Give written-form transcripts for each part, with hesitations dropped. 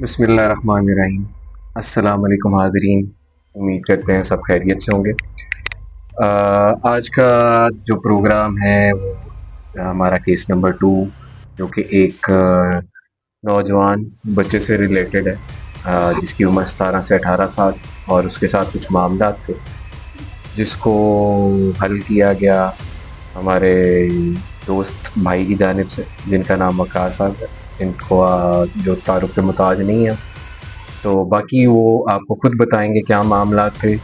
बिस्मिल्लाहिर्रहमानिर्रहीम। अस्सलाम वालेकुम हाज़रीन। उम्मीद करते हैं सब खैरियत से होंगे। आज का जो प्रोग्राम है वो हमारा केस नंबर 2, जो कि एक नौजवान बच्चे से रिलेटेड है, जिसकी उम्र 17 से 18 साल और उसके साथ कुछ मामलात थे, जिसको हल किया गया हमारे दोस्त भाई की जानिब से, जिनका नाम वक़ार साहब है, जिनको जो तारुफ़ के मुताज नहीं है। तो बाकी वो आपको खुद बताएँगे क्या मामला थे,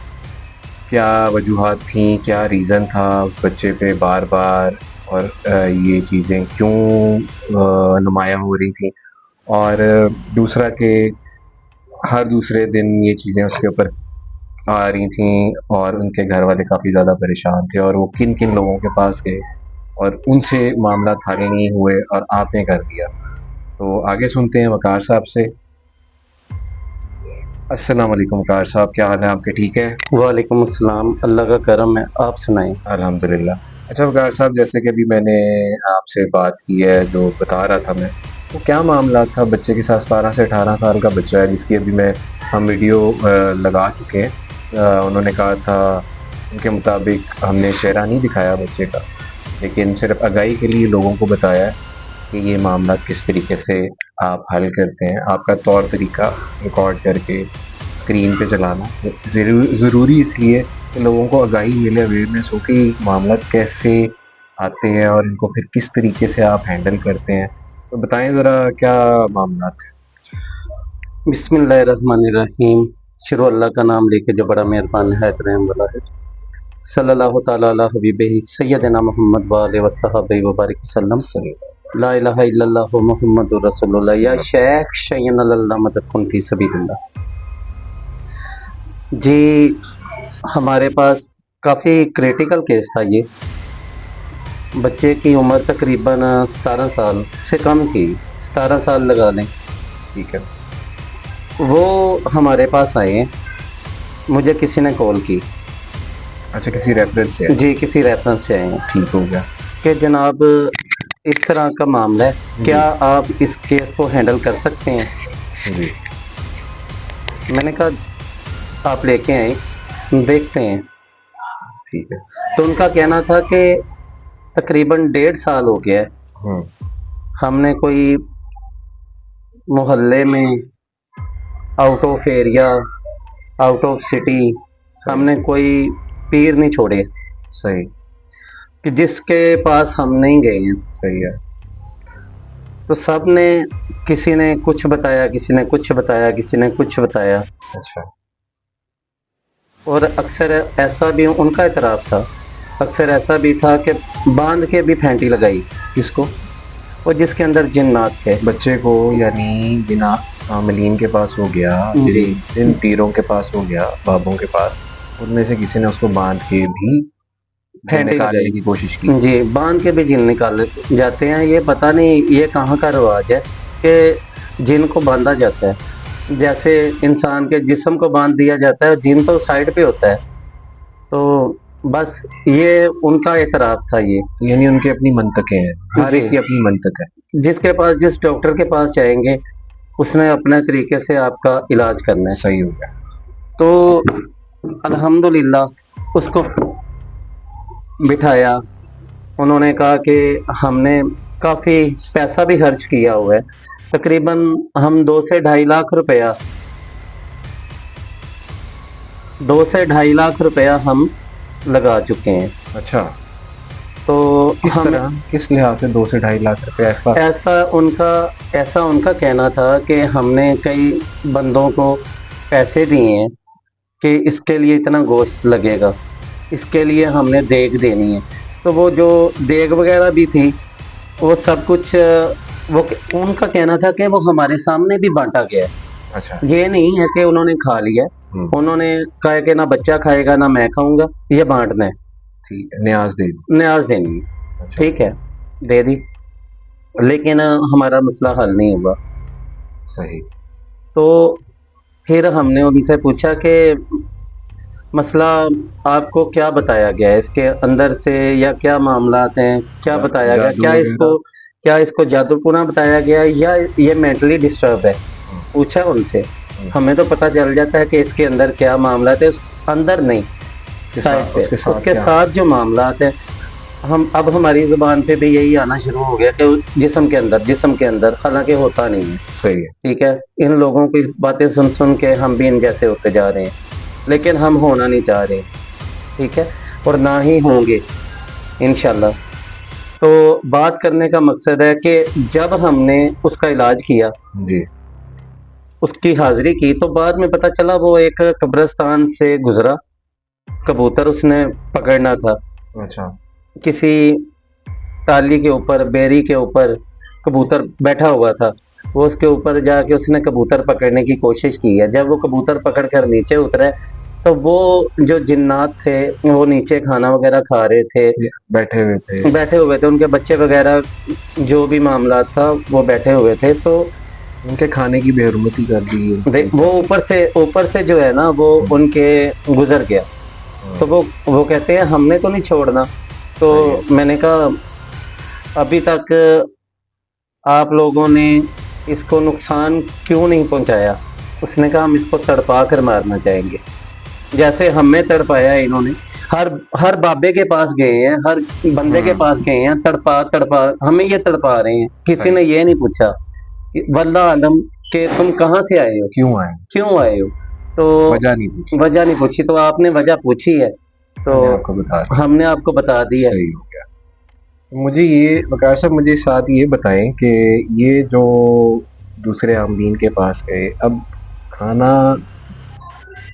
क्या वजूहात थी, क्या रीज़न था उस बच्चे पे बार-बार, और ये चीज़ें क्यों नुमायाँ हो रही थी, और दूसरा कि हर दूसरे दिन ये चीज़ें उसके ऊपर आ रही थी और उनके घर वाले काफ़ी ज़्यादा परेशान थे, और वो किन-किन लोगों के पास गए और उनसे मामला हल नहीं हुए और आपने कर दिया। तो आगे सुनते हैं वक़ार साहब से। अस्सलाम वालेकुम वक़ार साहब, क्या हाल है आपके, ठीक है? वालेकुम अस्सलाम, अल्लाह का करम है, आप सुनाएँ? अल्हम्दुलिल्लाह। अच्छा वक़ार साहब, जैसे कि अभी मैंने आपसे बात की है, जो बता रहा था मैं, वो क्या मामला था बच्चे के साथ? 17 से 18 साल का बच्चा है जिसकी अभी हम वीडियो लगा चुके हैं। उन्होंने कहा था, उनके मुताबिक हमने चेहरा नहीं दिखाया बच्चे का, लेकिन सिर्फ़ आगाही के लिए लोगों को बताया है कि ये मामला किस तरीके से आप हल करते हैं। आपका तौर तरीका रिकॉर्ड करके स्क्रीन पे चलाना ज़रूरी इसलिए कि लोगों को आगाही मिले, अवेयरनेस हो कि मामला कैसे आते हैं और इनको फिर किस तरीके से आप हैंडल करते हैं। तो बताएं ज़रा, क्या मामला थे? बिस्मिल्लाहिर्रहमानिर्रहीम। शुरू अल्लाह का नाम लेके जो बड़ा मेहरबान है, रहम वाला है। सल्लल्लाहु तआला अला हबीबिही सय्यदना मुहम्मद व आलिहि व सहाबिही व बारिक वसल्लम। सही। ला इलाहा इल्लल्लाहु मुहम्मदुर रसूलुल्लाह। या शेख शय्यन अल्लाह मदद कुन फी सबीलिल्लाह। जी, हमारे पास काफ़ी क्रिटिकल केस था ये। बच्चे की उम्र तकरीबन 17 साल से कम थी, 17 साल लगा लें। ठीक है। वो हमारे पास आए हैं, मुझे किसी ने कॉल की। अच्छा, किसी रेफरेंस से? जी, किसी रेफरेंस से आए हैं ठीक हो गया। कि जनाब इस तरह का मामला है, क्या आप इस केस को हैंडल कर सकते हैं? जी। मैंने कहा आप लेके आए, देखते हैं। ठीक है। तो उनका कहना था कि तकरीबन 1.5 साल हो गया है, हमने कोई मोहल्ले में, out of area, out of city, हमने कोई पीर नहीं छोड़े सही। कि जिसके पास हम नहीं गए हैं। सही है। तो सब ने, किसी ने कुछ बताया, किसी ने कुछ बताया, किसी ने कुछ बताया। अच्छा। और अक्सर ऐसा भी उनका इतराफ़ था, अक्सर ऐसा भी था कि बांध के भी फेंटी लगाई किसको? और जिसके अंदर जिन्नात थे। बच्चे को, यानी जिन आमलीन के पास हो गया, जी। जिन पीरों के पास हो गया, बाबों के पास, उनमें से किसी ने उसको बांध के भी जिन फेंटी निकालने लगाई। की कोशिश की। जी, बांध के भी जिन निकाले जाते हैं। ये पता नहीं ये कहाँ का रिवाज है कि जिन को बांधा जाता है, जैसे इंसान के जिस्म को बांध दिया जाता है, जिन तो साइड पे होता है। तो बस ये उनका एतराफ़ था ये। यानी उनकी अपनी मंतकें हैं, हर जी, एक की अपनी मंतक है। जिसके पास, जिस डॉक्टर के पास जाएंगे, उसने अपने तरीके से आपका इलाज करना है। सही हो गया। तो अल्हम्दुलिल्लाह उसको बिठाया। उन्होंने कहा कि हमने काफ़ी पैसा भी खर्च किया हुआ है, तकरीबन हम 2 से ढाई लाख रुपया, 2 से ढाई लाख रुपया हम लगा चुके हैं। अच्छा, तो किस हम तरह, किस लिहाज से 2 से ढाई लाख रुपए? ऐसा? ऐसा उनका कहना था कि हमने कई बंदों को पैसे दिए हैं कि इसके लिए इतना गोश्त लगेगा, इसके लिए हमने देग देनी है। तो वो जो देग वगैरह भी थी, वो सब कुछ वो उनका कहना था कि वो हमारे सामने भी बांटा गया है। अच्छा। ये नहीं है कि उन्होंने खा लिया है। उन्होंने कहा कि ना बच्चा खाएगा ना मैं खाऊंगा, ये बांटना है, ठीक है, न्याज दे दी। न्याज देनी है। अच्छा। ठीक है, दे दी, लेकिन हमारा मसला हल नहीं हुआ। सही। तो फिर हमने उनसे पूछा कि मसला आपको क्या बताया गया है इसके अंदर से, या क्या मामलात हैं, क्या बताया गया, जादू वगैरह? क्या इसको जादूटूना बताया गया है, या ये मेंटली डिस्टर्ब है? पूछा उनसे, हुँ। हमें तो पता चल जाता है कि इसके अंदर क्या मामला है, उस अंदर नहीं, साइड पे उसके साथ उसके क्या? साथ जो मामलात है, हम अब हमारी ज़ुबान पे भी यही आना शुरू हो गया कि जिस्म के अंदर, हालाँकि होता नहीं है, सही है। ठीक है? इन लोगों की बातें सुन-सुन के हम भी इन जैसे होते जा रहे हैं, लेकिन हम होना नहीं चाह रहे, ठीक है? और ना ही होंगे इंशाल्लाह। तो बात करने का मकसद है कि जब हमने उसका इलाज किया, जी। उसकी हाज़िरी की, तो बाद में पता चला वो एक कब्रिस्तान से गुज़रा, कबूतर उसने पकड़ना था। अच्छा। किसी टाली के ऊपर, बेरी के ऊपर कबूतर बैठा हुआ था। वो उसके ऊपर जाके उसने कबूतर पकड़ने की कोशिश की है। जब वो कबूतर पकड़ कर नीचे उतरा, तो वो जो जिन्नात थे, वो नीचे खाना वग़ैरह खा रहे थे, ये बैठे हुए थे। बैठे हुए थे, उनके बच्चे वग़ैरह, जो भी मामला था, वो बैठे हुए थे। तो उनके खाने की बेहुरमती कर दी दे उनके वो साथ। ऊपर से जो है ना, वो हुँ, उनके गुज़र गया। तो हुँ। वो कहते हैं हमने तो नहीं छोड़ना। तो सही है। मैंने कहा अभी तक आप लोगों ने इसको नुकसान क्यों नहीं पहुंचाया? उसने कहा हम इसको तड़पा कर मारना चाहेंगे, जैसे हमें तड़पाया है इन्होंने। हर हर बाबे के पास गए हैं, हर बंदे के हुँ, पास गए हैं, तड़पा तड़पा हमें ये तड़पा रहे हैं। किसी सही ने है। ये नहीं पूछा कि वल्लाह आलम कि तुम कहाँ से आए हो, क्यों आए? क्यों आए हो? तो वजह नहीं पूछी। वजह नहीं पूछी, तो आपने वजह पूछी है, तो मैंने आपको बता दी। हमने आपको बता दी है। सही हो गया। मुझे ये वक़ार साहब मुझे साथ ये बताएँ कि ये जो दूसरे आमदीन के पास गए, अब खाना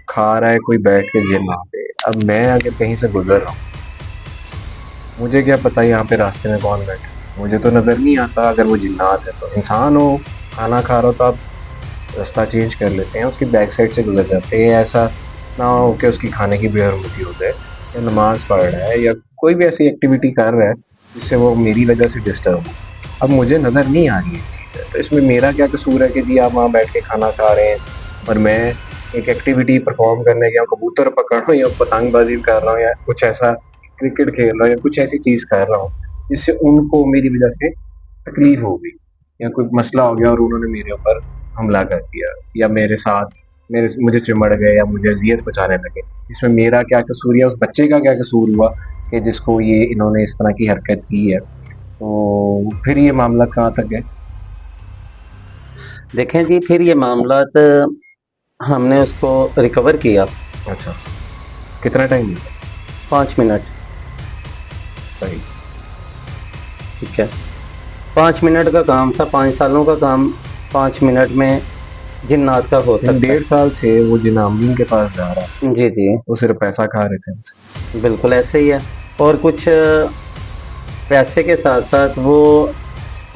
खा रहा है कोई बैठ के जिन्ना पे, अब मैं अगर कहीं से गुज़र रहा हूँ, मुझे क्या पता यहाँ पे रास्ते में कौन बैठा है? मुझे तो नज़र नहीं आता अगर वो जिन्नात है तो। इंसान हो, खाना खा रहा हो तो आप रास्ता चेंज कर लेते हैं, उसकी बैक साइड से गुज़र जाते हैं। ऐसा ना हो कि उसकी खाने की बेहरमती हो जाए या नमाज़ पढ़ रहा है या कोई भी ऐसी एक्टिविटी कर रहा है जिससे वो मेरी वजह से डिस्टर्ब हो। अब मुझे नज़र नहीं आ रही है चीज़ें, तो इसमें मेरा क्या कसूर है कि जी आप वहाँ बैठ के खाना खा रहे हैं और मैं एक एक्टिविटी परफॉर्म करने गया, कबूतर पकड़ रहा हूँ या पतंगबाजी कर रहा हूँ या कुछ ऐसा क्रिकेट खेल रहा हूँ या कुछ ऐसी चीज़ कर रहा हूँ जिससे उनको मेरी वजह से तकलीफ हो गई या कोई मसला हो गया और उन्होंने मेरे ऊपर हमला कर दिया या मेरे साथ मुझे चिमड़ गए या मुझे अजियत पहुँचाने लगे। इसमें मेरा क्या कसूर या उस बच्चे का क्या कसूर हुआ कि जिसको ये इन्होंने इस तरह की हरकत की है? तो फिर ये मामला कहाँ तक है? देखें जी, फिर ये मामलात हमने उसको रिकवर किया। अच्छा, कितना टाइम लगा? 5 मिनट, सही। ठीक है? 5 मिनट का काम था, 5 सालों का काम 5 मिनट में जिन्नात का हो इन सकता है। 1.5 साल से वो जिन आमदीन के पास जा रहा था, जी जी, वो सिर्फ पैसा खा रहे थे उनसे। बिल्कुल ऐसे ही है। और कुछ पैसे के साथ साथ वो,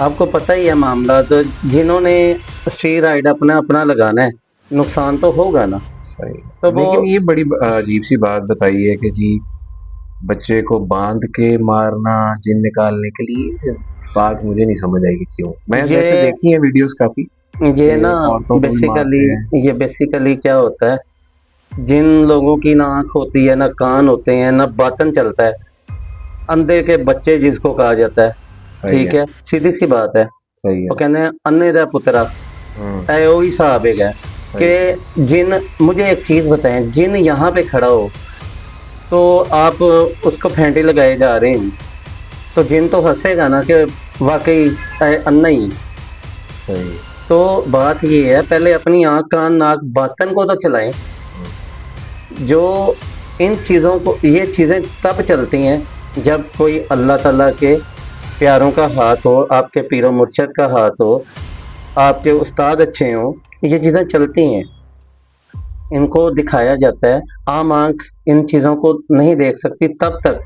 आपको पता ही है मामला, तो जिन्होंने स्ट्रीट राइड अपना अपना लगाना है, नुकसान तो होगा ना। सही। तो वो लेकिन ये बड़ी अजीब सी बात बताई है कि जी बच्चे को बांध के मारना जिन निकालने के लिए, बात मुझे नहीं समझ आई कि क्यों। मैं वैसे ये देखी है वीडियोस काफ़ी ये कि ना औरतों को भी बेसिकली मारते हैं। ये बेसिकली क्या होता है, जिन लोगों की ना आँख होती है, ना कान होते हैं, ना बातन चलता है, अंधे के बच्चे जिसको कहा जाता है, सही ठीक है, है? सीधी-सी बात है। सही है। वो कहते हैं अन्ने दा पुत्रा, हुँ, ऐ ओ हिसाब है सही। कि जिन, मुझे एक चीज़ बताएँ, जिन यहाँ पे खड़ा हो, तो आप उसको फेंटे लगाए जा रहे हैं, तो जिन तो हँसेगा ना कि वाक़ई अन्ना ही है। सही। तो बात ये है, पहले अपनी आँख, कान, नाक, बातन को तो चलाएँ। हुँ, जो इन चीज़ों को, ये चीज़ें तब चलती हैं जब कोई अल्लाह ताला के प्यारों का हाथ हो, आपके पीरो मुर्शद का हाथ हो, आपके उस्ताद अच्छे हों, ये चीज़ें चलती हैं। इनको दिखाया जाता है। आम आँख इन चीज़ों को नहीं देख सकती तब तक,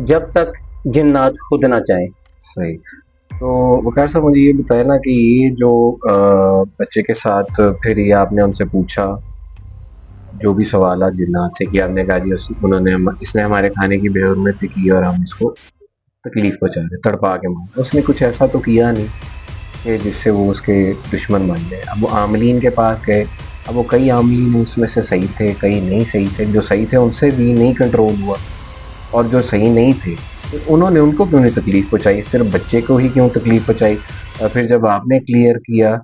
जब तक जिन्नात खुद ना चाहें। सही। तो वक़ार साहब मुझे ये बताएँ ना कि ये जो बच्चे के साथ फिर ये आपने उनसे पूछा, जो भी सवालात जिन्नात से कि आपने कहा जी इसने हमारे खाने की बेहुरमती की और हम इसको तकलीफ़ पहुँचा रहे हैं, तड़पा के मारा। उसने कुछ ऐसा तो किया नहीं कि जिससे वो उसके दुश्मन बन जाए। अब वो आमलीन के पास गए, अब वो कई आमलीन उसमें से सही थे, कई नहीं सही थे। जो सही थे उनसे भी नहीं कंट्रोल हुआ और जो सही नहीं थे, तो उन्होंने उनको क्यों नहीं तकलीफ़ पहुँचाई? सिर्फ़ बच्चे को ही क्यों तकलीफ़ पहुँचाई? फिर जब आपने क्लियर किया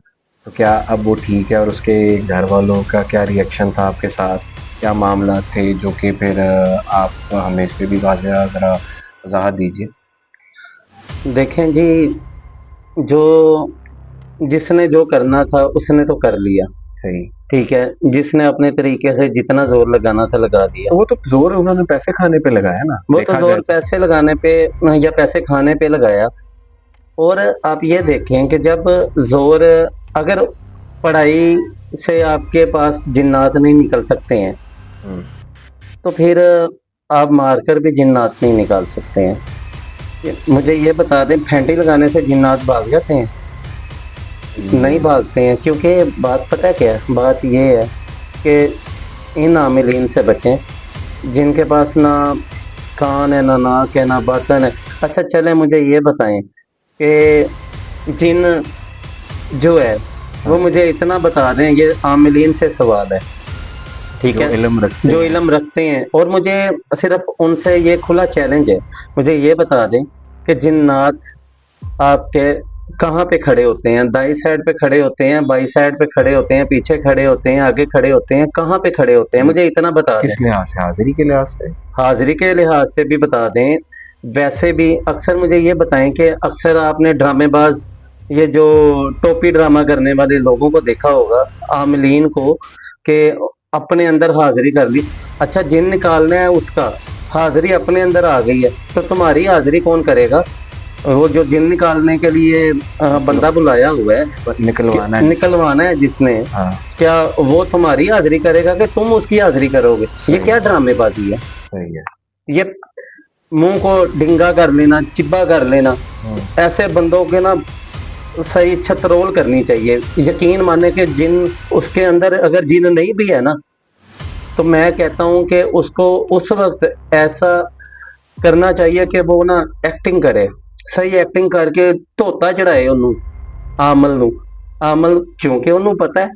तो क्या अब वो ठीक है? और उसके घर वालों का क्या रिएक्शन था आपके साथ? क्या मामला थे जो कि फिर आप हमें इस पे भी वाज़ह ज़रा वज़ाहत दीजिए। देखें जी, जो जिसने जो करना था उसने तो कर लिया, सही। ठीक है। जिसने अपने तरीके से जितना ज़ोर लगाना था लगा दिया। तो वो तो ज़ोर उन्होंने पैसे खाने पे लगाया ना, वो तो देखा जाए ज़ोर तो। पैसे लगाने पे या पैसे खाने पे लगाया। और आप ये देखें कि जब ज़ोर, अगर पढ़ाई से आपके पास जिन्नात नहीं निकल सकते हैं, हुँ। तो फिर आप मारकर भी जिन्नात नहीं निकाल सकते हैं। मुझे ये बता दें, फेंटी लगाने से जिन्नात भाग जाते हैं? नहीं भागते हैं, क्योंकि बात पता है क्या है? बात ये है कि इन आमिलीन से बचें, जिनके पास ना कान है, ना नाक है, ना बातन है। अच्छा चलें, मुझे ये बताएं कि जिन जो है वो हाँ, मुझे इतना बता दें, ये आमिलीन से सवाल है, ठीक जो है, इल्म रखते जो हैं। इल्म रखते हैं। और मुझे सिर्फ उनसे ये खुला चैलेंज है, मुझे ये बता दें कि जिन्नात आपके कहाँ पे खड़े होते हैं? दाई साइड पे खड़े होते हैं, बाई साइड पे खड़े होते हैं, पीछे खड़े होते हैं, आगे खड़े होते हैं, कहाँ पे खड़े होते हैं? मतलब मुझे इतना बता दें। किस लिहाज से? हाज़िरी के लिहाज से? हाजिरी के लिहाज से भी बता दें। वैसे भी अक्सर मुझे ये बताएं कि अक्सर आपने ड्रामेबाज, ये जो टोपी ड्रामा करने वाले लोगों को देखा होगा, आमिलीन को, कि अपने अंदर हाजिरी कर ली। अच्छा, जिन निकालना है उसका, हाजिरी अपने अंदर आ गई है, तो तुम्हारी हाजिरी कौन करेगा? वो जो जिन निकालने के लिए निकलो बंदा बुलाया हुआ है, निकलवाना है जिसने। निकलवाना है जिसने, हाँ, क्या वो तुम्हारी हाजिरी करेगा कि तुम उसकी हाजिरी करोगे? ये सही क्या है, ड्रामेबाजी है? सही है। ये मुंह को डिंगा कर लेना, चिब्बा कर लेना, हुँ, ऐसे बंदों के ना सही छतरोल करनी चाहिए। यकीन माने कि जिन उसके अंदर अगर जिन नहीं भी है ना, तो मैं कहता हूँ कि उसको उस वक्त ऐसा करना चाहिए कि वो ना एक्टिंग करे, सही एक्टिंग करके धोता चढ़ाए ਉਹਨੂੰ, आमल ਨੂੰ, आमल, क्योंकि ਉਹਨੂੰ पता है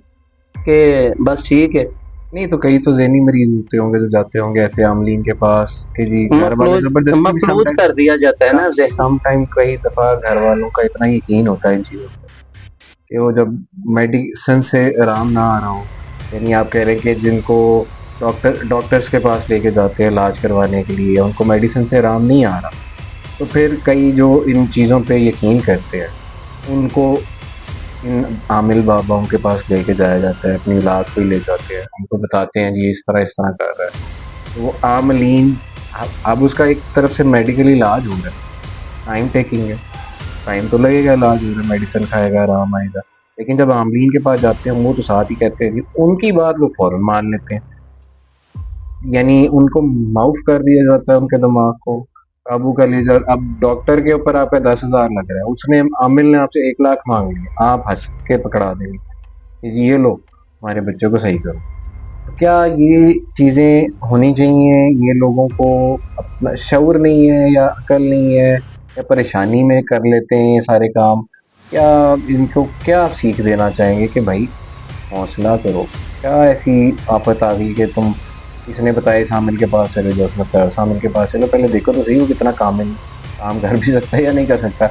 कि बस ठीक है। नहीं तो कई तो ज़हनी मरीज़ होते होंगे जो जाते होंगे ऐसे आमलीन के पास कि जी घर वाले मफलूज ज़बरदस्ती भी मफलूज कर दिया जाता है ना जैसे। सम टाइम कई दफ़ा घर वालों का इतना यकीन होता है इन चीज़ों पे कि वो जब मेडिसिन से आराम ना आ रहा हो, यानी आप कह रहे हैं कि जिनको डॉक्टर्स के पास लेके जाते हैं इलाज करवाने के लिए, उनको मेडिसिन से आराम नहीं आ रहा, तो फिर कई जो इन चीज़ों पे यकीन करते हैं, उनको इन आमिल बाबाओं के पास लेके जाया जाता है, अपनी औलाद को ही ले जाते हैं, उनको बताते हैं जी इस तरह कर रहा है। तो वो आमलीन अब उसका एक तरफ से मेडिकल इलाज हो रहा है, टाइम टेकिंग है, टाइम तो लगेगा, इलाज हो रहा है, मेडिसिन खाएगा, आराम आएगा। लेकिन जब आमलीन के पास जाते हैं, वो तो साथ ही कहते हैं जी, उनकी बात वो फ़ौरन मान लेते हैं। यानी उनको माफ़ कर दिया जाता है, उनके दिमाग को काबू कर लिया जाता। अब डॉक्टर के ऊपर आपका 10,000 लग रहा है, उसने आमिल ने आपसे 1 लाख माँग लिए, आप हँस के पकड़ा देंगे कि जी ये लो, हमारे बच्चों को सही करो। तो क्या ये चीज़ें होनी चाहिए? ये लोगों को अपना शऊर नहीं है या अकल नहीं है या परेशानी में कर लेते हैं ये सारे काम? क्या इनको क्या आप सीख देना चाहेंगे कि भाई हौसला करो? क्या ऐसी आफ़त आ गई कि तुम किसने बताया इस आमिल के पास चले जाओ, उसने बताया उस आमिल के पास चलो, पहले देखो तो सही वो कितना कामिल काम कर भी सकता है या नहीं कर सकता।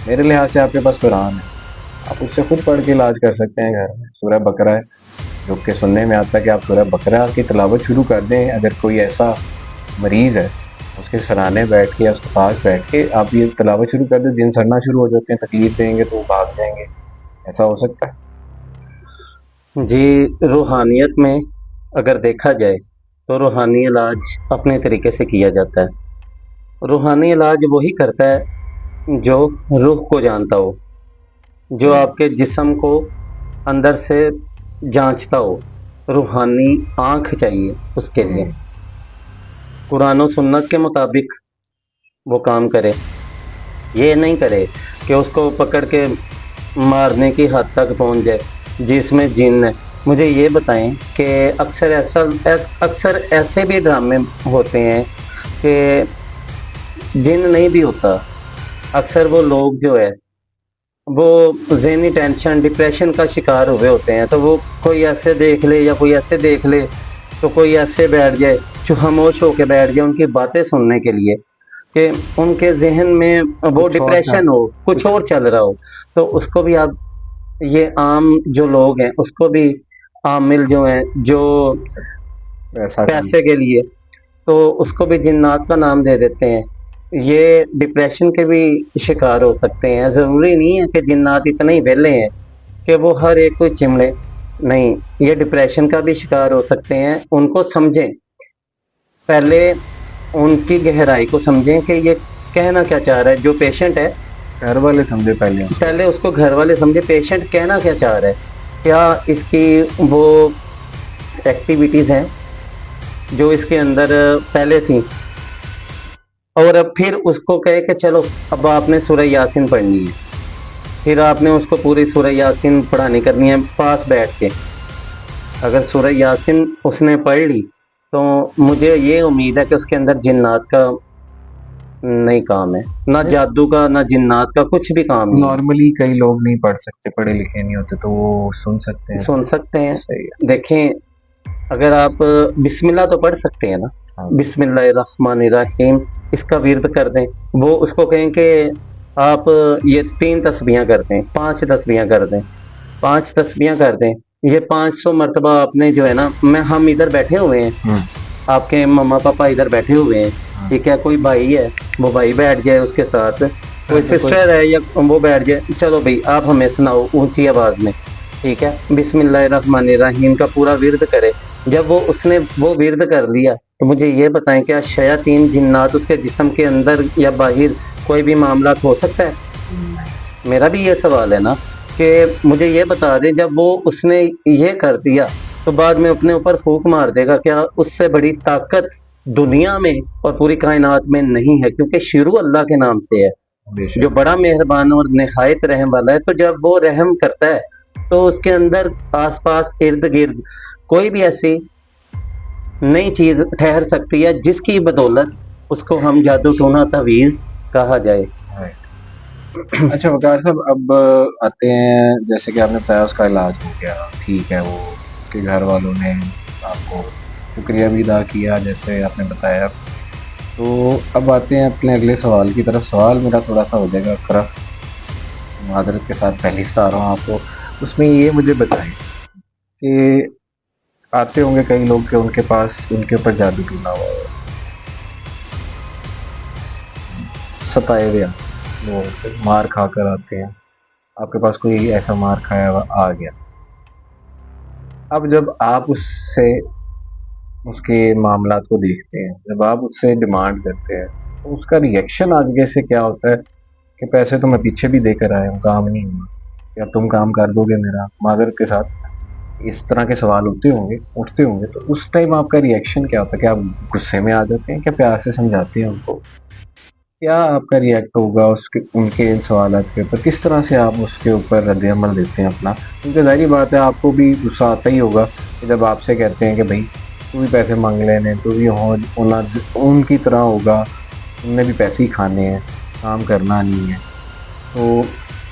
मेरे लिहाज से आपके पास कुरान है, आप उससे खुद पढ़ के इलाज कर सकते हैं घर में। सूरह बकरा है, जो कि सुनने में आता है कि आप सूरह बकरा की तिलावत शुरू कर दें। अगर कोई ऐसा मरीज़ है, उसके सराहने बैठ के या उसके पास बैठ के आप ये तिलावत शुरू कर दें, जिन सड़ना शुरू हो जाते हैं, तकलीफ़ देंगे तो वो भाग जाएँगे। ऐसा हो सकता है? जी, रूहानियत में अगर देखा जाए तो रूहानी इलाज अपने तरीके से किया जाता है। रूहानी इलाज वही करता है जो रूह को जानता हो, जो सही। आपके जिस्म को अंदर से जांचता हो। रूहानी आँख चाहिए उसके लिए, हुँ, कुरान और सुन्नत के मुताबिक वो काम करे। ये नहीं करे कि उसको पकड़ के मारने की हद तक पहुंच जाए जिसमें जिन है। मुझे ये बताएं कि अक्सर ऐसे भी ड्रामे होते हैं कि जिन नहीं भी होता। अक्सर वो लोग जो है वो ज़हनी टेंशन, डिप्रेशन का शिकार हुए होते हैं, तो वो कोई ऐसे देख ले या कोई ऐसे देख ले, तो कोई ऐसे बैठ जाए, जो खामोश होके बैठ जाए उनकी बातें सुनने के लिए, कि उनके ज़हन में वो कुछ और डिप्रेशन हो, कुछ कुछ और चल रहा हो, तो उसको भी आप ये आम जो लोग हैं उसको भी, आमिल जो हैं जो वैसा भी पैसे के लिए, तो उसको भी जिन्नात का नाम दे देते हैं। ये डिप्रेशन के भी शिकार हो सकते हैं। ज़रूरी नहीं है कि जिन्नात इतने ही वेले हैं कि वो हर एक को चिमड़े, नहीं, ये डिप्रेशन का भी शिकार हो सकते हैं। उनको समझें, पहले उनकी गहराई को समझें कि ये कहना क्या चाह रहा है। जो पेशेंट है, घर वाले समझे पहले उसको। पहले उसको घर वाले समझे पेशेंट कहना क्या चाह रहा है, क्या इसकी वो एक्टिविटीज़ हैं जो इसके अंदर पहले थी, और अब फिर उसको कहे कि चलो अब आपने सूरह यासीन पढ़नी है, फिर आपने उसको पूरी सूरह यासीन पढ़ानी करनी है पास बैठ के। अगर सूरह यासीन उसने पढ़ ली तो मुझे ये उम्मीद है कि उसके अंदर जिन्नात का नहीं काम है, ना जादू का ना जिन्नात का, कुछ भी काम नहीं है। नॉर्मली कई लोग नहीं पढ़ सकते, पढ़े लिखे नहीं होते, तो वो सुन सकते हैं। सुन सकते हैं। सही है। देखें, अगर आप बिस्मिल्लाह तो पढ़ सकते हैं ना, हाँ। बिस्मिल्लाहिर्रहमानिर्रहीम इसका विर्द कर दें। वो उसको कहें कि आप ये 3 तस्बीहां कर दें, 5 तस्बीहां कर दें, 5 तस्बीहां कर दें। ये 500 मरतबा आपने जो है ना, हम इधर बैठे हुए हैं, आपके मम्मा पापा इधर बैठे हुए हैं, ठीक है, कोई भाई है वो भाई बैठ जाए उसके साथ, कोई सिस्टर है या वो बैठ जाए, चलो भाई आप हमें सुनाओ ऊंची आवाज में, ठीक है, बिस्मिल्लाहिर्रहमानिर्रहीम का पूरा विर्द करे। जब वो उसने वो विर्द कर लिया तो मुझे ये बताएं, क्या शयातीन जिन्नात उसके जिस्म के अंदर या बाहर कोई भी मामला हो सकता है? मेरा भी ये सवाल है ना कि मुझे ये बता दें, जब वो उसने ये कर दिया तो बाद में अपने ऊपर फूंक मार देगा, क्या उससे बड़ी ताकत दुनिया में और पूरी कायनात में नहीं है? क्योंकि शुरू अल्लाह के नाम से है, जो बड़ा मेहरबान और निहायत रहम वाला है। तो जब वो रहम करता है तो उसके अंदर आसपास इर्द गिर्द कोई भी ऐसी नई चीज ठहर सकती है जिसकी बदौलत उसको हम जादू टोना तवीज कहा जाए। अच्छा वकार साहब, अब आते हैं, जैसे कि आपने बताया उसका इलाज हो गया, ठीक है, वो उसके घर वालों ने आपको शुक्रिया भी अदा किया जैसे आपने बताया। तो अब आते हैं अपने अगले सवाल की तरफ। सवाल मेरा थोड़ा सा हो जाएगा करफ, मादरत के साथ पहले बता रहा हूँ आपको। उसमें ये मुझे बताएं कि आते होंगे कई लोग के उनके पास उनके ऊपर जादू टूना हुआ है, सताए हुए वो मार खा कर आते हैं, आपके पास कोई ऐसा मार खाया हुआ आ गया। अब जब आप उससे उसके मामलात को देखते हैं, जब आप उससे डिमांड करते हैं, तो उसका रिएक्शन आगे से क्या होता है कि पैसे तो मैं पीछे भी देकर आया हूँ, काम नहीं हुआ, या तुम काम कर दोगे मेरा, माजरत के साथ इस तरह के सवाल होते होंगे, उठते होंगे। तो उस टाइम आपका रिएक्शन क्या होता है? क्या आप गुस्से में आ जाते हैं, क्या प्यार से समझाते हैं उनको, क्या आपका रिएक्ट होगा उसके उनके इन सवालात के ऊपर? किस तरह से आप उसके ऊपर रद्द अमल देते हैं अपना? क्योंकि ज़ाहिर बात है आपको भी गुस्सा आता ही होगा कि जब आपसे कहते हैं कि भाई तू भी पैसे मांग लेने, तू भी हो उनकी तरह होगा, तुमने भी पैसे ही खाने हैं, काम करना नहीं है। तो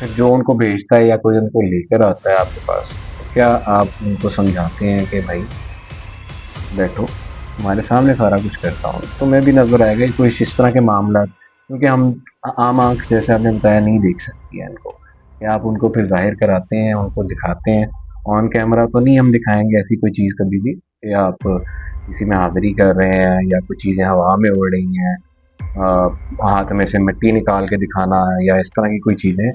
फिर जो उनको भेजता है या कोई उनको लेकर आता है आपके पास, तो क्या आप उनको समझाते हैं कि भाई बैठो, हमारे सामने सारा कुछ करता हूँ, तुम्हें भी नज़र आएगा कुछ इस तरह के मामला? क्योंकि हम आम आँख जैसे आपने बताया नहीं देख सकती है इनको, या आप उनको फिर ज़ाहिर कराते हैं, उनको दिखाते हैं? ऑन कैमरा तो नहीं हम दिखाएंगे ऐसी कोई चीज़ कभी भी कि आप किसी में हाज़िरी कर रहे हैं या कुछ चीज़ें हवा में उड़ रही हैं, हाथ में से मिट्टी निकाल के दिखाना या इस तरह की कोई चीज़ें,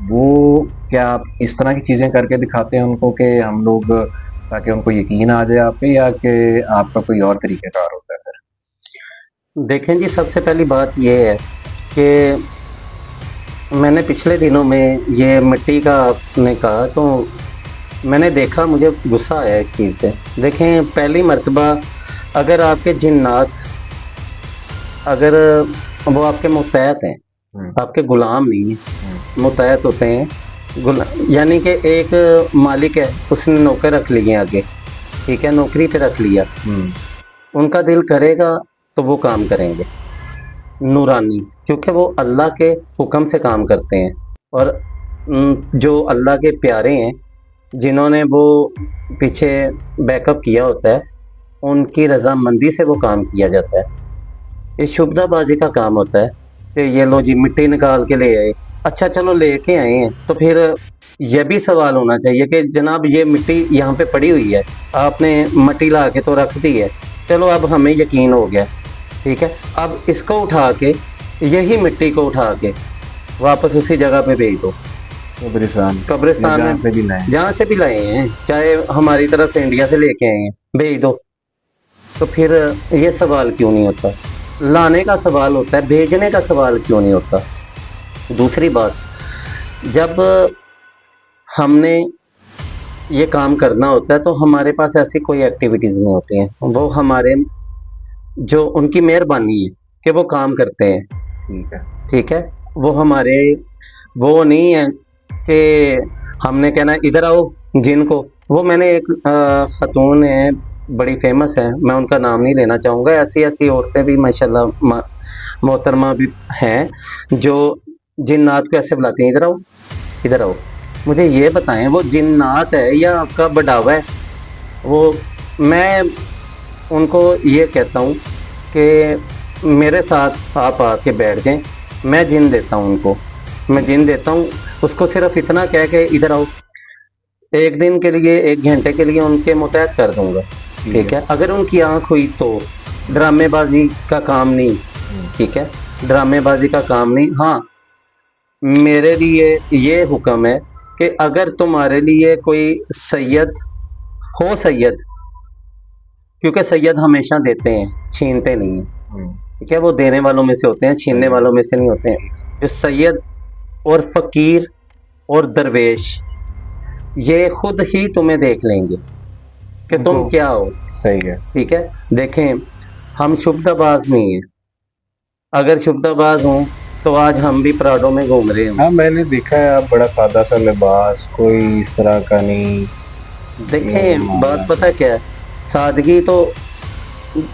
वो क्या आप इस तरह की चीज़ें करके दिखाते हैं उनको कि हम लोग, ताकि उनको यकीन आ जाए आप पे, या कि आपका कोई और तरीक़ेकार होता है फिर? देखें जी, सबसे पहली बात ये है कि मैंने पिछले दिनों में ये मिट्टी का आपने कहा तो मैंने देखा, मुझे गुस्सा आया इस चीज़ पे। देखें, पहली मर्तबा अगर आपके जिन्नात, अगर वो आपके मुतहत हैं, आपके गुलाम नहीं हैं, मुतहत होते हैं, यानी कि एक मालिक है, उसने नौकर रख लिए आगे, ठीक है, नौकरी पे रख लिया, उनका दिल करेगा तो वो काम करेंगे नूरानी, क्योंकि वो अल्लाह के हुक्म से काम करते हैं। और जो अल्लाह के प्यारे हैं, जिन्होंने वो पीछे बैकअप किया होता है, उनकी रजामंदी से वो काम किया जाता है। ये शुबदाबाजी का काम होता है कि ये लो जी मिट्टी निकाल के ले आए, अच्छा चलो लेके आए हैं, तो फिर ये भी सवाल होना चाहिए कि जनाब ये मिट्टी यहाँ पे पड़ी हुई है, आपने मट्टी ला के तो रख दी है, चलो अब हमें यकीन हो गया, ठीक है, अब इसको उठा के, यही मिट्टी को उठा के वापस उसी जगह पे भेज दो, कब्रिस्तान या कब्रिस्तान जहाँ में। से भी लाए। जहाँ से भी लाए हैं, चाहे हमारी तरफ से इंडिया से लेके आए हैं, भेज दो। तो फिर ये सवाल क्यों नहीं होता? लाने का सवाल होता है, भेजने का सवाल क्यों नहीं होता? दूसरी बात, जब हमने ये काम करना होता है तो हमारे पास ऐसी कोई एक्टिविटीज़ नहीं होती हैं, वो हमारे जो उनकी मेहरबानी है कि वो काम करते हैं, ठीक है। ठीक है, वो हमारे वो नहीं है कि हमने कहना है इधर आओ जिनको। वो मैंने एक खातून है, बड़ी फेमस है, मैं उनका नाम नहीं लेना चाहूँगा, ऐसी ऐसी औरतें भी माशाल्लाह मोहतरमा भी हैं जो जिन्नात को ऐसे बुलाती हैं, इधर आओ इधर आओ। मुझे ये बताएं वो जिन्नात है या आपका बढ़ावा है? वो मैं उनको ये कहता हूँ कि मेरे साथ आप आके बैठ जाएं, मैं जिन देता हूँ उनको, मैं जिन देता हूँ उसको, सिर्फ इतना कह के इधर आओ, एक दिन के लिए, एक घंटे के लिए उनके मुतहद कर दूंगा, ठीक है। अगर उनकी आंख हुई तो ड्रामेबाजी का काम नहीं, ठीक है, ड्रामेबाजी का काम नहीं। हाँ, मेरे लिए ये हुक्म है कि अगर तुम्हारे लिए कोई सैयद हो, सैयद, क्योंकि सैयद हमेशा देते हैं, छीनते नहीं हैं, ठीक है, वो देने वालों में से होते हैं, छीनने वालों में से नहीं होते हैं। जो सैयद और फकीर और दरवेश, ये खुद ही तुम्हें देख लेंगे कि तुम क्या हो, सही है। ठीक है। देखें, हम शुबदाबाज नहीं है, अगर शुबदाबाज हों तो आज हम भी प्राडो में घूम रहे हैं। हाँ, मैंने देखा है आप बड़ा सादा सा लिबास, कोई इस तरह का नहीं। देखें बात पता क्या है, सादगी तो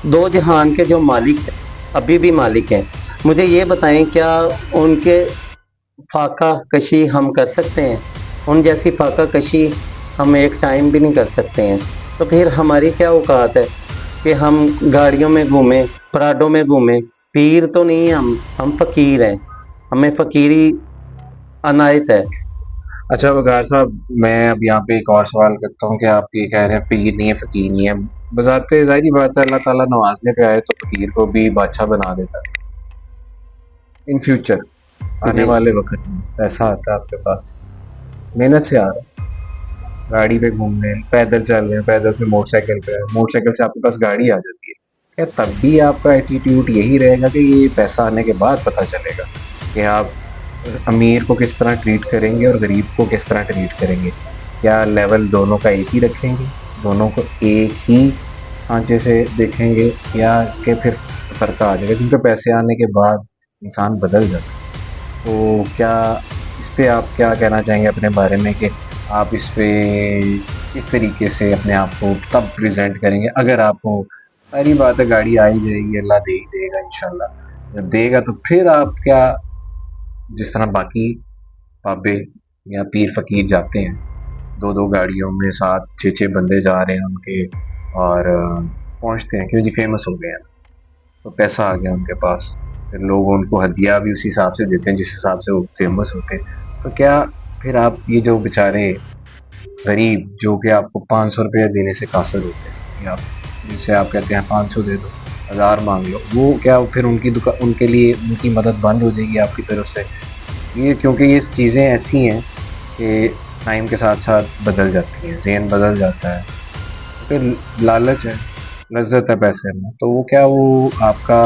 दो जहान के जो मालिक हैं, अभी भी मालिक हैं, मुझे ये बताएं क्या उनके फाका कशी हम कर सकते हैं? उन जैसी फाका कशी हम एक टाइम भी नहीं कर सकते हैं। तो फिर हमारी क्या औकात है कि हम गाड़ियों में घूमें, प्राडो में घूमें? पीर तो नहीं है हम फ़कीर हैं, हमें फ़कीरी अनायत है। अच्छा वकार साहब, मैं अब यहाँ पे एक और सवाल करता हूँ कि आप ये कह रहे हैं पीर नहीं है, फकीर नहीं है। बज़ाते ज़ाहिर बात है, अल्लाह ताला नवाजने पे आए तो फकीर को भी बादशाह बना देता है। इन फ्यूचर आने जी वाले वक्त में पैसा आता है आपके पास, मेहनत से आ रहा है, गाड़ी पे घूम रहे हैं, पैदल चल रहे हैं, पैदल से मोटरसाइकिल पे, मोटरसाइकिल से आपके पास गाड़ी आ जाती है, क्या तब भी आपका एटीट्यूड यही रहेगा कि ये पैसा आने के बाद पता चलेगा कि आप अमीर को किस तरह ट्रीट करेंगे और गरीब को किस तरह ट्रीट करेंगे? क्या लेवल दोनों का एक ही रखेंगे, दोनों को एक ही सांचे से देखेंगे, या कि फिर फ़र्क आ जाएगा? क्योंकि पैसे आने के बाद इंसान बदल जाता है। तो क्या इस पे आप क्या कहना चाहेंगे अपने बारे में कि आप इस पे किस तरीके से अपने आप को तब प्रेजेंट करेंगे अगर आपको, सारी बात है गाड़ी आ ही जाएगी, अल्लाह दे ही देगा इंशाल्लाह, जब देगा तो फिर आप क्या, जिस तरह बाकी बाबे या पीर फकीर जाते हैं दो दो गाड़ियों में, साथ छः छः बंदे जा रहे हैं उनके, और पहुंचते हैं, क्यों जी फेमस हो गए हैं, तो पैसा आ गया उनके पास, फिर लोग उनको हदिया भी उसी हिसाब से देते हैं जिस हिसाब से वो फेमस होते हैं। तो क्या फिर आप ये जो बेचारे गरीब जो कि आपको 500 रुपया देने से कासर होते हैं, या जिसे आप कहते हैं 500 दे दो, 1000 मांग लो, वो क्या फिर उनकी दुकान, उनके लिए उनकी मदद बंद हो जाएगी आपकी तरफ से? ये क्योंकि ये चीज़ें ऐसी हैं कि टाइम के साथ साथ बदल जाती हैं, ज़हन बदल जाता है, फिर लालच है, लज्जत है पैसे में, तो वो क्या वो आपका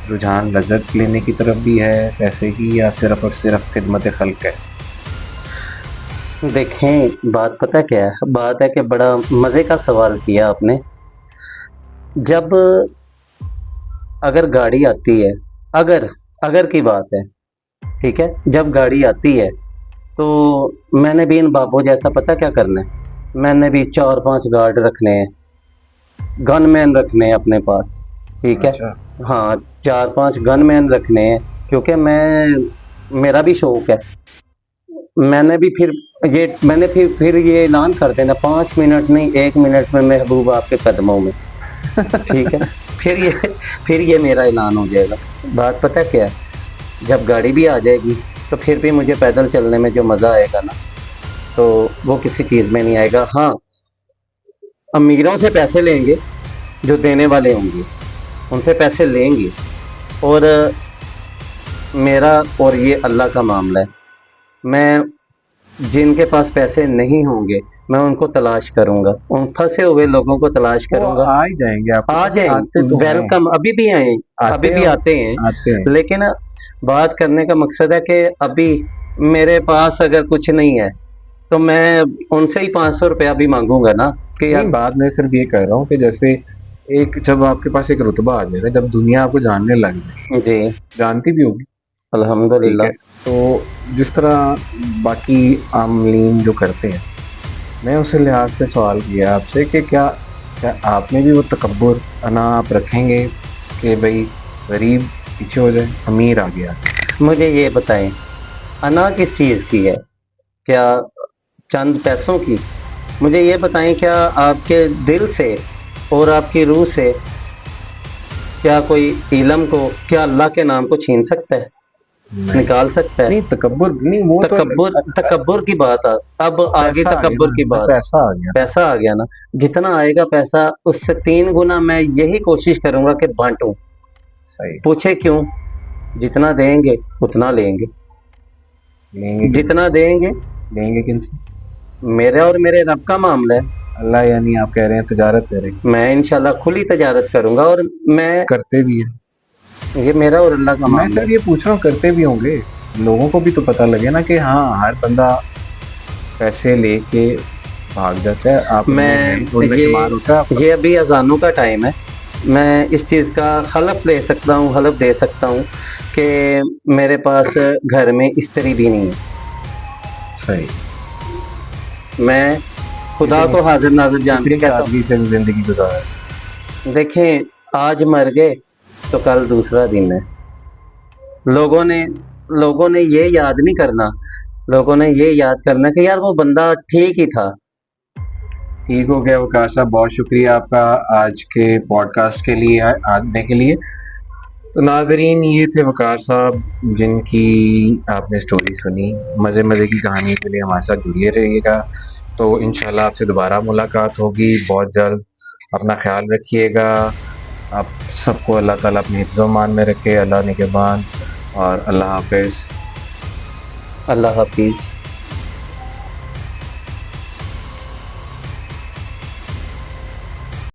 रुझान लज्जत लेने की तरफ भी है पैसे की, या सिर्फ़ और सिर्फ खिदमत खल्क है? देखें बात पता क्या है, बात है कि बड़ा मज़े का सवाल किया आपने। जब अगर गाड़ी आती है, अगर अगर की बात है, ठीक है, जब गाड़ी आती है तो मैंने भी इन बाबों जैसा पता क्या करना है, मैंने भी 4-5 गार्ड रखने हैं, गनमैन रखने हैं अपने पास, ठीक है। अच्छा। हाँ, 4-5 गनमैन रखने हैं, क्योंकि मेरा भी शौक है। मैंने फिर ये ऐलान कर देना, 5 मिनट नहीं 1 मिनट में महबूब आपके कदमों में, ठीक है। फिर ये फिर ये मेरा ऐलान हो जाएगा। बात पता क्या है, जब गाड़ी भी आ जाएगी तो फिर भी मुझे पैदल चलने में जो मज़ा आएगा ना, तो वो किसी चीज़ में नहीं आएगा। हाँ, अमीरों से पैसे लेंगे जो देने वाले होंगे, उनसे पैसे लेंगे, और मेरा और ये अल्लाह का मामला है। मैं जिनके पास पैसे नहीं होंगे, मैं उनको तलाश करूँगा, उन फँसे हुए लोगों को तलाश वो करूँगा। आ ही जाएंगे आपके आ पास, जाएँ, आते तो हैं, वेलकम, अभी भी आए, आते अभी भी हैं, आते हैं। आते हैं। लेकिन बात करने का मकसद है कि अभी मेरे पास अगर कुछ नहीं है, तो मैं उनसे ही 500 रुपया भी माँगूँगा ना, कि नहीं, यार। बात मैं सिर्फ ये कर रहा हूँ कि जैसे एक जब आपके पास एक रुतबा आ जाएगा, जब दुनिया आपको जानने लग जाए, जी, जानती भी होगी, ठीक है, अल्हम्दुलिल्लाह। तो जिस तरह बाकी आमलीन जो करते हैं, मैं उस लिहाज से सवाल किया आपसे कि क्या क्या आप में भी वो तकब्बुर अना आप रखेंगे कि भाई गरीब पीछे हो जाए, अमीर आ गया? मुझे ये बताएँ, अना किस चीज़ की है? क्या चंद पैसों की? मुझे ये बताएँ, क्या आपके दिल से और आपकी रूह से क्या कोई इल्म को, क्या अल्लाह के नाम को छीन सकता है? नहीं, निकाल सकता है? नहीं तकब्बुर नहीं, वो तो तकब्बुर, तकब्बुर की बात अब आगे पैसा आ गया तकब्बुर ना, की वो बात। पैसा आ गया। पैसा आ गया ना, जितना आएगा पैसा उससे 3 गुना मैं यही कोशिश करूँगा कि बाँटूँ। सही। पूछे क्यों? जितना देंगे उतना लेंगे, लेंगे किनसे? जितना देंगे। लेंगे किनसे? मेरा और मेरे रब का मामला है। अल्लाह, यानी आप कह रहे हैं तिजारत करेंगे? मैं इंशाल्लाह खुली तजारत करूँगा, और मैं, करते भी हैं। ये मेरा और अल्लाह का मैं मामला सिर्फ ये है। पूछ रहा हूँ, करते भी होंगे। लोगों को भी तो पता लगे ना कि हाँ, हर बंदा पैसे लेके भाग जाता है, आप उनमें शुमार होता है आपका? ये अभी अज़ानों का टाइम है। मैं इस चीज़ का हलफ़ ले सकता हूँ, हलफ़ दे सकता हूँ कि मेरे पास घर में इस्त्री भी नहीं है। सही। मैं खुदा इतनी को हाज़िर नाज़िर जान के इतनी कहता सादगी से ज़िंदगी गुज़ार। हूँ, देखें, आज मर गए तो कल दूसरा दिन है। लोगों ने लोगों ने ये याद नहीं करना, लोगों ने ये याद करना कि यार वो बंदा ठीक ही था। ठीक हो गया वक़ार साहब, बहुत शुक्रिया आपका आज के पॉडकास्ट के लिए आने के लिए। तो नाज़रीन, ये थे वक़ार साहब, जिनकी आपने स्टोरी सुनी। मज़े-मज़े की कहानी के लिए हमारे साथ जुड़े रहिएगा। तो इंशाल्लाह आपसे दोबारा मुलाकात होगी बहुत जल्द। अपना ख़्याल रखिएगा। आप सबको अल्लाह ताला अपने हिफ्ज़-ओ-मान में रखे। अल्लाह निगहबान, और अल्लाह हाफ़िज़। अल्लाह हाफ़िज़।